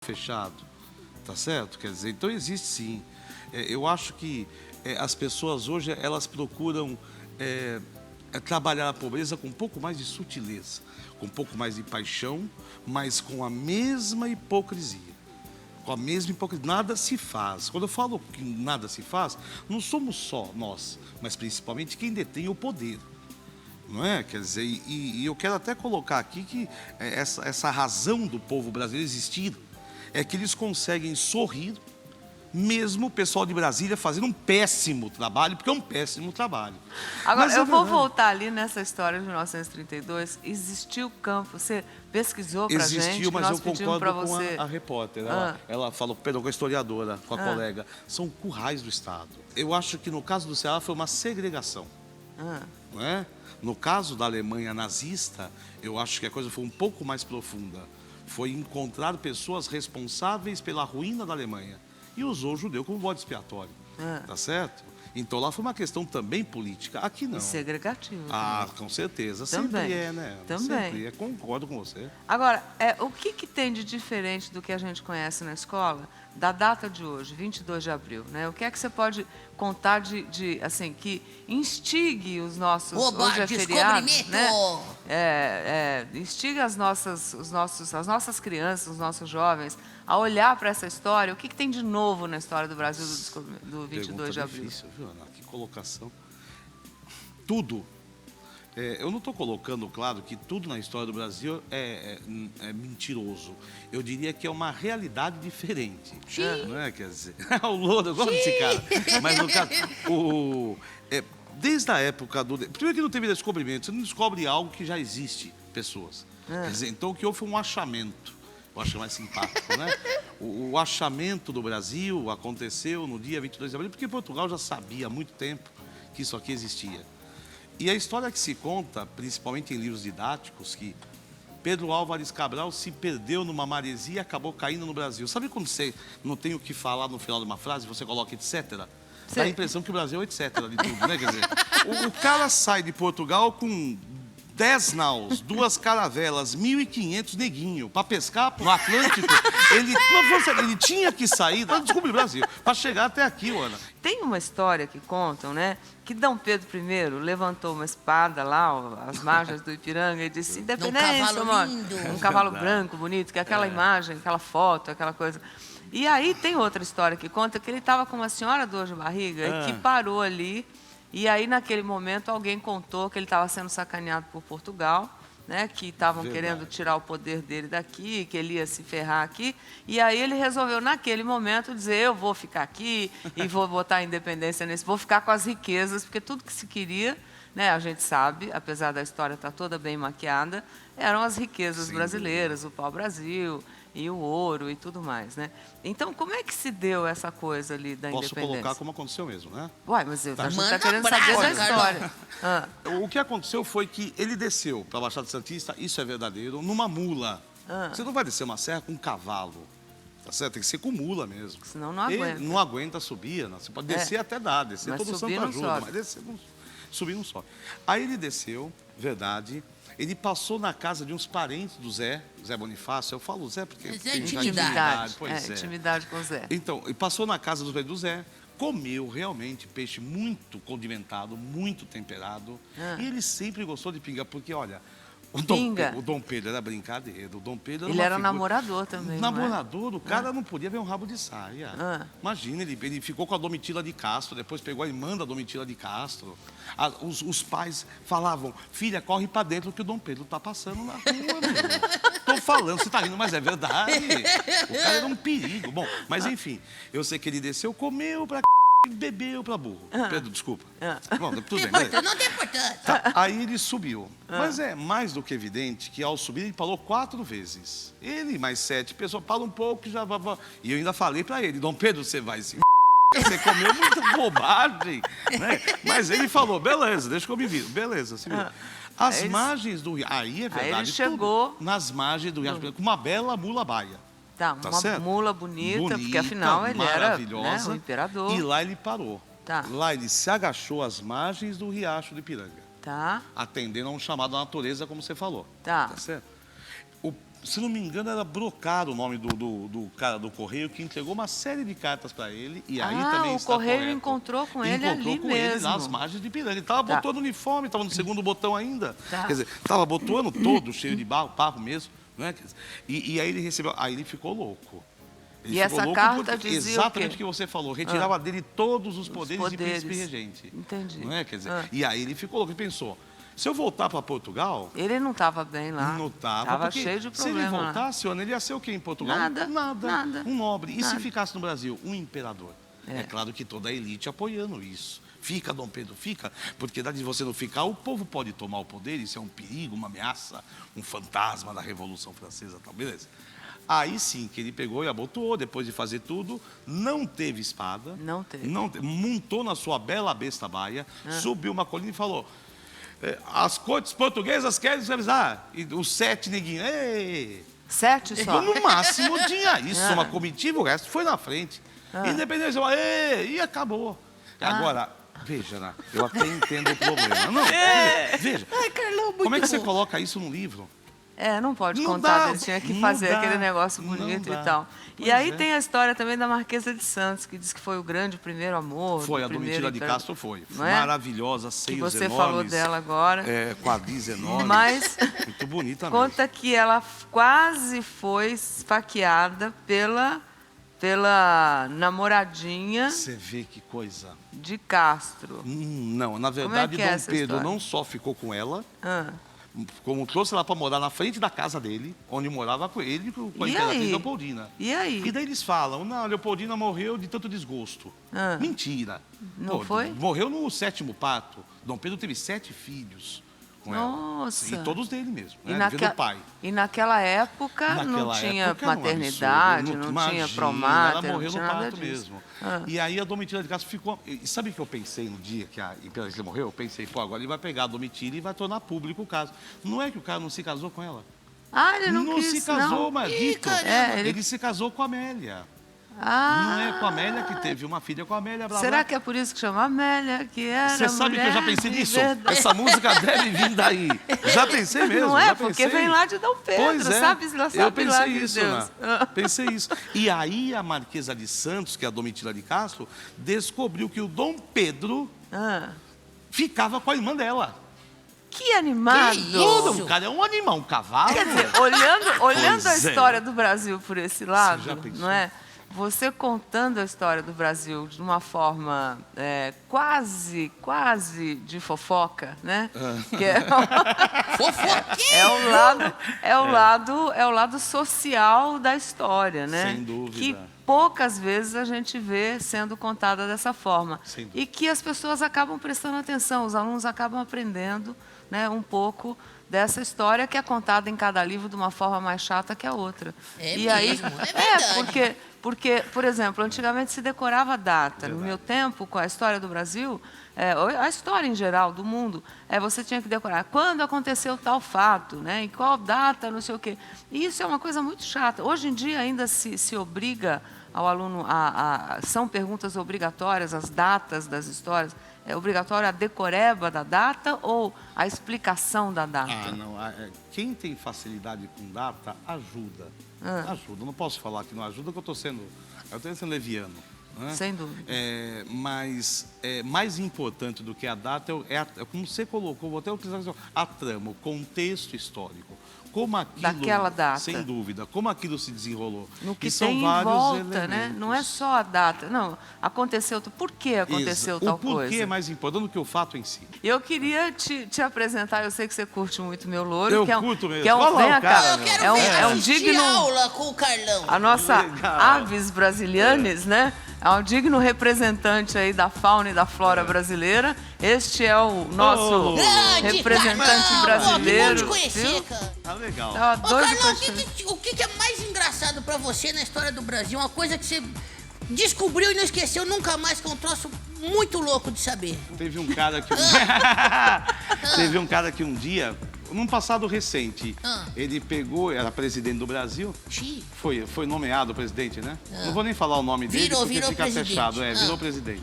fechado, tá certo? Quer dizer, então existe sim. Eu acho que as pessoas hoje, elas procuram trabalhar a pobreza com um pouco mais de sutileza, com um pouco mais de paixão, mas com a mesma hipocrisia. Com a mesma hipocrisia. Nada se faz. Quando eu falo que nada se faz, não somos só nós, mas principalmente quem detém o poder. Não é? Quer dizer, e eu quero até colocar aqui que essa razão do povo brasileiro existir é que eles conseguem sorrir, mesmo o pessoal de Brasília fazendo um péssimo trabalho, porque é um péssimo trabalho. Agora, Mas eu vou voltar ali nessa história de 1932. Existiu campo, você pesquisou pra gente? Existiu, mas nós eu concordo pra com você... a repórter. Ela falou, perdão, com a historiadora, com a colega. São currais do Estado. Eu acho que no caso do Ceará foi uma segregação. Não é? No caso da Alemanha nazista, eu acho que a coisa foi um pouco mais profunda. Foi encontrar pessoas responsáveis pela ruína da Alemanha. E usou o judeu como bode expiatório. Tá certo? Então lá foi uma questão também política. Aqui não. E segregativo. Ah, com certeza. Também. Sempre é, né? Também. Sempre é. Concordo com você. Agora, o que tem de diferente do que a gente conhece na escola, da data de hoje, 22 de abril, né? O que é que você pode contar assim, que instigue os nossos... Oba, hoje é feriado, né? Instiga as nossas crianças, os nossos jovens, a olhar para essa história. O que tem de novo na história do Brasil do 22 de abril? Difícil, viu, Ana? Que colocação. Tudo. Eu não estou colocando, claro, que tudo na história do Brasil é mentiroso. Eu diria que é uma realidade diferente. Não é? Quer dizer, o Louro, eu gosto desse cara. Mas no caso, desde a época do... Primeiro que não teve descobrimento, você não descobre algo que já existe, pessoas. Quer dizer, então o que houve foi um achamento. Eu acho mais simpático, né? O achamento do Brasil aconteceu no dia 22 de abril, porque Portugal já sabia há muito tempo que isso aqui existia. E a história que se conta, principalmente em livros didáticos, que Pedro Álvares Cabral se perdeu numa maresia e acabou caindo no Brasil. Sabe quando você não tem o que falar no final de uma frase, você coloca etc? Dá a impressão que o Brasil é etc de tudo, né? Quer dizer, o cara sai de Portugal com 10 naus, 2 caravelas, 1.500 neguinho para pescar no Atlântico. Ele tinha que sair, desculpe, Brasil, para chegar até aqui, Ana. Tem uma história que contam, né? Que Dom Pedro I levantou uma espada lá, às margens do Ipiranga, e disse: independência, mano. Um cavalo branco, bonito, que é aquela imagem, aquela foto, aquela coisa. E aí tem outra história que conta que ele estava com uma senhora dor de barriga e que parou ali. E aí, naquele momento, alguém contou que ele estava sendo sacaneado por Portugal, né? Que estavam querendo tirar o poder dele daqui, que ele ia se ferrar aqui. E aí ele resolveu, naquele momento, dizer: eu vou ficar aqui e vou botar a independência nesse, vou ficar com as riquezas, porque tudo que se queria, né, a gente sabe, apesar da história estar toda bem maquiada, eram as riquezas brasileiras, o pau-brasil e o ouro e tudo mais, né? Então, como é que se deu essa coisa ali da independência? Posso colocar como aconteceu mesmo, né? Uai, mas a gente está querendo saber da história. O que aconteceu foi que ele desceu para a Baixada Santista, isso é verdadeiro, numa mula. Você não vai descer uma serra com um cavalo, tá certo? Tem que ser com mula mesmo. Senão não aguenta. Ele não aguenta subir, não. Você pode descer até dar, descer todo o santo ajuda, mas descer, subir não sobe. Aí ele desceu, verdade. Ele passou na casa de uns parentes do Zé Bonifácio. Eu falo Zé porque tem intimidade. Pois Intimidade com o Zé. Então, ele passou na casa do Zé, comeu realmente peixe muito condimentado, muito temperado. E ele sempre gostou de pinga, porque, olha, o Dom Pedro era brincadeira. O Dom Pedro ele era namorador também. Namorador, o cara não podia ver um rabo de saia. Imagina, ele ficou com a Domitila de Castro, depois pegou a irmã da Domitila de Castro. Os pais falavam: filha, corre pra dentro que o Dom Pedro tá passando na rua, meu. Tô falando, você tá rindo, mas é verdade. O cara era um perigo. Bom, mas enfim, eu sei que ele desceu, comeu pra e bebeu pra burro. Pedro, desculpa. Bom, tudo bem. Não tem importância. Tá, aí ele subiu. Mas é mais do que evidente que ao subir ele parou 4 vezes. Ele mais 7 pessoas, para um pouco e já... E eu ainda falei pra ele: Dom Pedro, você vai se... Você comeu muita bobagem, né? Mas ele falou: beleza, deixa que eu me viro. Beleza, se vira. As margens do rio... Aí é verdade. Aí ele chegou... nas margens do rio, com uma bela mula baia. Tá, uma mula bonita, porque afinal ele era, né, o imperador. E lá ele parou. Tá. Lá ele se agachou às margens do riacho do Ipiranga. Tá. Atendendo a um chamado da natureza, como você falou. Tá. Tá certo? se não me engano, era Brocar o nome do cara do Correio, que entregou uma série de cartas para ele. E aí também o Correio encontrou com ele ali mesmo. Ele nas margens de Ipiranga. Ele estava botando uniforme, estava no segundo botão ainda. Tá. Quer dizer, estava botando todo, cheio de barro mesmo. Não é? E aí ele recebeu... Aí ele ficou louco. Ele e ficou essa louco carta porque, dizia exatamente o que você falou. Retirava dele todos os poderes de príncipe regente. Entendi. Não é? Quer dizer, e aí ele ficou louco. Ele pensou, se eu voltar para Portugal... Ele não estava bem lá. Não estava. Estava cheio de problema. Se ele voltasse, Ana, ele ia ser o quê em Portugal? Nada. Um nobre. E se ficasse no Brasil? Um imperador. É claro que toda a elite apoiando isso. Fica, Dom Pedro, fica. Porque de você não ficar, o povo pode tomar o poder. Isso é um perigo, uma ameaça, um fantasma da Revolução Francesa. Tal. Beleza. Aí sim, que ele pegou e abotoou, depois de fazer tudo, não teve espada. Não teve. Montou na sua bela besta baia, subiu uma colina e falou... As cortes portuguesas querem escravizar. E os 7 neguinhos... Ei! 7 só? No máximo tinha isso, uma comitiva, o resto foi na frente. Independência, e acabou. Agora, veja, Ana, eu até entendo o problema. Não, veja, Ai, Carlão, como é que você bom. coloca isso num livro? Não pode Não contar, dá, ele tinha que não fazer dá, aquele negócio bonito não e dá. tal. Pois E aí é. tem a história também da Marquesa de Santos, que diz que foi o grande primeiro amor. Foi, do a primeiro Domitila de imperador. Castro foi. Não é? Maravilhosa, Que seios você enormes. falou dela agora. Quadris enormes. Mas muito bonita mesmo. conta que ela quase foi esfaqueada pela namoradinha Você vê que coisa. de Castro. Não, na verdade, que é Dom essa Pedro história? não só ficou com ela, Ah. como trouxe ela para morar na frente da casa dele, onde morava com ele e com a E imperatriz aí? Leopoldina. E aí? E daí eles falam, não, a Leopoldina morreu de tanto desgosto. Ah. Mentira. Não foi? Morreu no 7º parto. Dom Pedro teve 7 filhos com ela. Nossa. E todos dele mesmo, E, né? Devido ao pai. e naquela época não Naquela tinha época, era um maternidade, absurdo. não Imagina, tinha promater, ela morreu não tinha no nada parto disso. mesmo. Ah. E aí a Domitila de Castro ficou... E sabe o que eu pensei no dia que a imperatriz morreu? Eu pensei, pô, agora ele vai pegar a Domitila e vai tornar público o caso. Não é que o cara não se casou com ela? Ah, ele não quis, se casou, não. maldito. caramba. Ele se casou com a Amélia. Ah, Não é com a Amélia que teve uma filha com a Amélia. Blá, será blá. que é por isso que chama Amélia, que era Você sabe que eu já mulher pensei de nisso? verdade? Essa música deve vir daí. Já pensei mesmo. Não é? já Porque pensei. vem lá de Dom Pedro, Pois é. sabe Eu lá pensei de isso, Deus. Ana. Pensei isso. E aí a Marquesa de Santos, que é a Domitila de Castro, descobriu que o Dom Pedro Ah, ficava com a irmã dela. que animado! Que Todo isso? um cara é um animal, um cavalo. Quer dizer, olhando Pois a é. história do Brasil por esse lado, já pensou? não é? Você contando a história do Brasil de uma forma quase de fofoca, né? Que é, Fofoquinha! é o lado social da história, né? Sem dúvida. Que poucas vezes a gente vê sendo contada dessa forma. Sem dúvida. E que as pessoas acabam prestando atenção, os alunos acabam aprendendo, né, um pouco dessa história que é contada em cada livro de uma forma mais chata que a outra. É E aí, mesmo, é verdade. porque, por exemplo, antigamente se decorava a data. No meu tempo, com a história do Brasil, a história em geral do mundo, você tinha que decorar quando aconteceu tal fato, né? Em qual data, não sei o quê. E isso é uma coisa muito chata. Hoje em dia ainda se obriga ao aluno são perguntas obrigatórias, as datas das histórias. É obrigatório a decoreba da data ou a explicação da data? Ah, não. Quem tem facilidade com data, ajuda. Ajuda. Não posso falar que não ajuda, porque eu estou sendo leviano. Né? Sem dúvida. Mas mais importante do que a data como você colocou, vou até utilizar a trama, o contexto histórico. Como aquilo, Daquela data. Sem dúvida, como aquilo se desenrolou. No que e são tem em vários volta, né? elementos. Não é só a data. Não, aconteceu. Por que aconteceu tal O porquê coisa? é mais importante do que o fato em si. Eu queria te apresentar, eu sei que você curte muito meu louro. Eu que é um, curto mesmo. Que é Olha um, lá o vem cá, cara, Eu quero é um, ver é um assistir digno... aula com o Carlão. A nossa Legal. aves brasilianes, né? É um digno representante aí da fauna e da flora brasileira. Este é o nosso Grande representante Carlão! brasileiro. Ó, que bom te conhecer, viu? cara. Tá legal. Tava Ô, doido Carlão, pra o que é mais engraçado pra você na história do Brasil? Uma coisa que você descobriu e não esqueceu nunca mais, que é um troço muito louco de saber. Teve um cara que um dia, num passado recente, ele pegou, era presidente do Brasil, Xiii. foi nomeado presidente, né? Não vou nem falar o nome dele, Virou porque fica presidente. fechado. Virou presidente.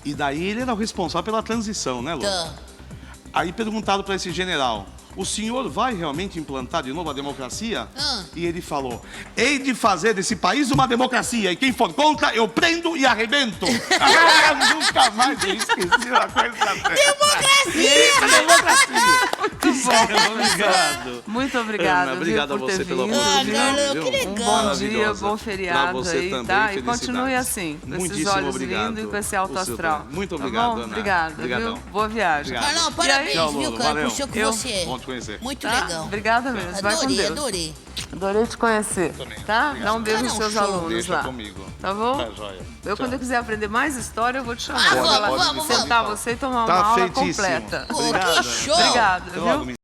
E daí ele era o responsável pela transição, né, Lu? Tá. Aí perguntaram para esse general, o senhor vai realmente implantar de novo a democracia? Ah. E ele falou, hei de fazer desse país uma democracia, e quem for contra, eu prendo e arrebento. Eu nunca mais eu esqueci uma coisa Obrigado. Muito obrigada, Ana, obrigado viu, a por você ter pela vindo. oportunidade. Carol, que legal. Um bom dia, Maravilhosa. bom Pra feriado você aí, também, tá? E felicidades. continue assim, com esses Muitíssimo olhos obrigado. lindos e com esse alto O seu astral. também. Muito Tá obrigado, bom? Ana. Obrigada, Obrigadão. viu? Boa viagem. Obrigado. Carlão, parabéns, Tchau, viu, Lulu, cara, valeu. por ser o que Eu- você é. Bom te conhecer. Muito Tá? legal. Obrigada mesmo. Vai com Adorei, Deus. adorei. Adorei te conhecer. Também. Tá? Obrigado. Dá um beijo Cara, nos um seus show. alunos Deixa lá. comigo. Tá bom? Tá, joia. Eu, quando eu quiser aprender mais história, eu vou te chamar. Ah, Vou vamos, lá vamos, sentar vamos. você e tomar uma Tá aula feitíssimo. completa. Pô, Obrigado. que show. Obrigada, Até viu? logo,